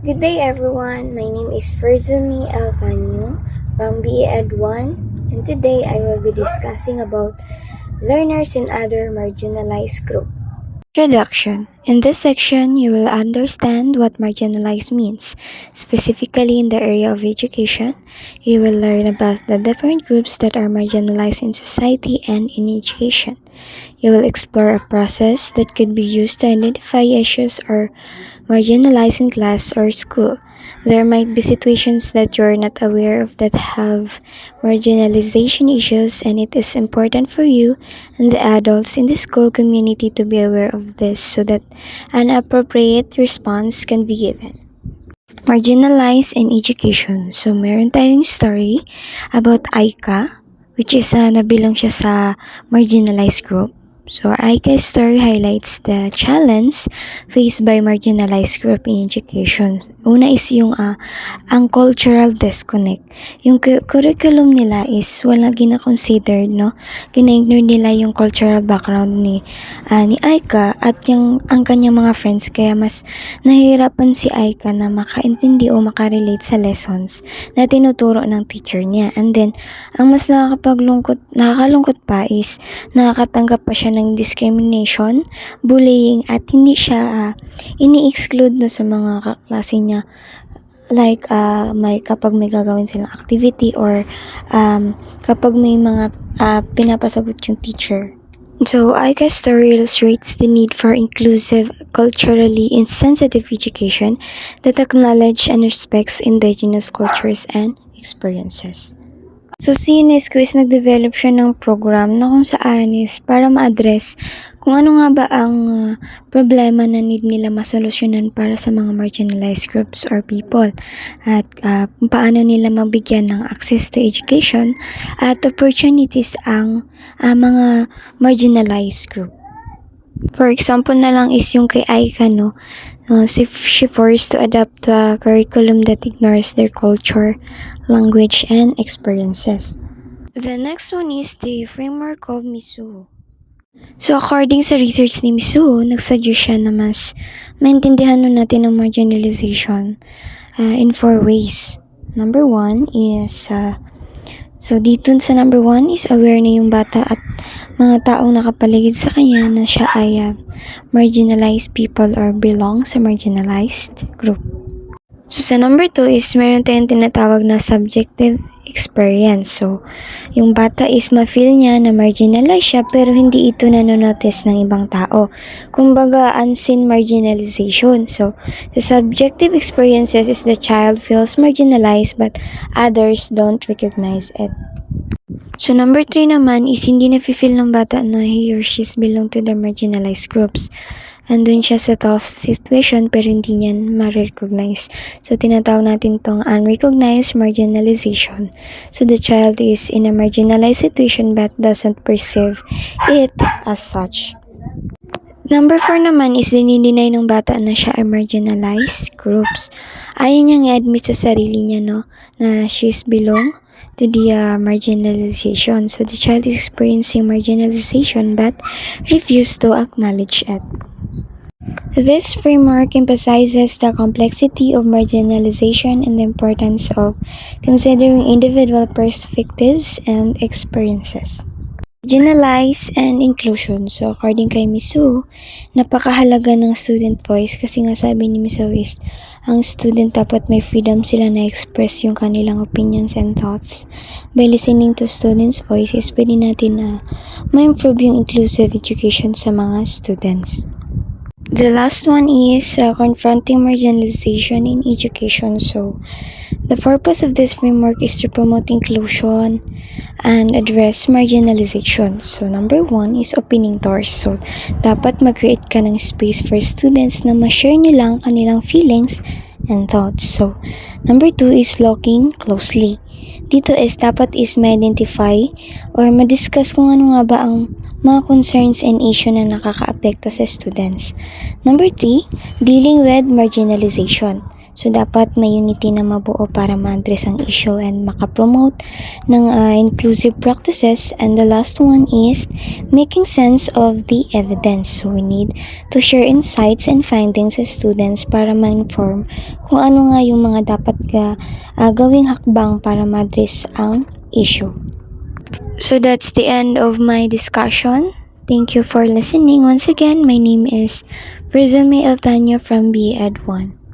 Good day everyone, my name is Ferzumi Altanyo from BA Ed 1 and today I will be discussing about learners in other marginalized group. Introduction. In this section, you will understand what marginalized means. Specifically in the area of education, you will learn about the different groups that are marginalized in society and in education. You will explore a process that could be used to identify issues or marginalized in class or school. There might be situations that you're not aware of that have marginalization issues, and it is important for you and the adults in the school community to be aware of this so that an appropriate response can be given. Marginalized in education. So, meron tayong story about Aika, which is nabilang siya sa marginalized group. So, Aika's story highlights the challenge faced by marginalized group in education. Una is yung ang cultural disconnect. Yung curriculum nila is wala gina-considered, no? Gina-ignore nila yung cultural background ni Aika at ang kanyang mga friends, kaya mas nahihirapan si Aika na makaintindi o makarelate sa lessons na tinuturo ng teacher niya. And then, ang mas nakakalungkot pa is nakakatanggap pa siya ng discrimination, bullying, at hindi siya ini-exclude no sa mga kaklase niya. Like, kapag may gagawin silang activity or kapag may mga pinapasagot yung teacher. So, Aika's story illustrates the need for inclusive, culturally insensitive education that acknowledges and respects indigenous cultures and experiences. So, si UNESCO is nag-develop siya ng program na kung saan is para ma-address kung ano nga ba ang problema na need nila masolusyonan para sa mga marginalized groups or people at kung paano nila mabigyan ng access to education at opportunities ang mga marginalized group. For example na lang is yung kay Aika, no? She forced to adapt a curriculum that ignores their culture, language, and experiences. The next one is the framework of Mizuho. So, according sa research ni Mizuho, nagsuggest siya na mas maintindihan natin ang marginalization in 4 ways. Number 1 is so dito sa number 1 is aware na yung bata at mga taong nakapaligid sa kanya na siya ay marginalized people or belong sa marginalized group. So sa number 2 is meron tayong tinatawag na subjective experience. So yung bata is ma-feel niya na marginalized siya pero hindi ito nanonotice ng ibang tao. Kumbaga unseen marginalization. So the subjective experiences is the child feels marginalized but others don't recognize it. So, number 3 naman is hindi na-feel ng bata na he or she belong to the marginalized groups. Andun siya sa tough situation pero hindi niya ma-recognize. So, tinatawag natin tong unrecognized marginalization. So, the child is in a marginalized situation but doesn't perceive it as such. Number 4 naman is dinideny ng bata na siya ay marginalized groups. Ayaw niyang i-admit sa sarili niya, no, na she's belong to the marginalization. So, the child is experiencing marginalization but refuse to acknowledge it. This framework emphasizes the complexity of marginalization and the importance of considering individual perspectives and experiences. Marginalize and inclusion. So, according kay Mizuho, napakahalaga ng student voice kasi nga sabi ni Mizuho is ang student dapat may freedom sila na express yung kanilang opinions and thoughts. By listening to students' voices, pwede natin na ma-improve yung inclusive education sa mga students. The last one is confronting marginalization in education. So, the purpose of this framework is to promote inclusion and address marginalization. So, number 1 is opening doors. So, dapat mag-create ka ng space for students na ma-share nilang kanilang feelings and thoughts. So, number 2 is looking closely. Dito is dapat is ma-identify or ma-discuss kung ano nga ba ang mga concerns and issue na nakakaapekto sa students. Number 3, dealing with marginalization. So, dapat may unity na mabuo para ma-address ang issue and makapromote ng inclusive practices. And the last one is making sense of the evidence. So, we need to share insights and findings sa students para ma-inform kung ano nga yung mga dapat gawing hakbang para ma-address ang issue. So, that's the end of my discussion. Thank you for listening. Once again, my name is Rizalme Eltania from BEd 1.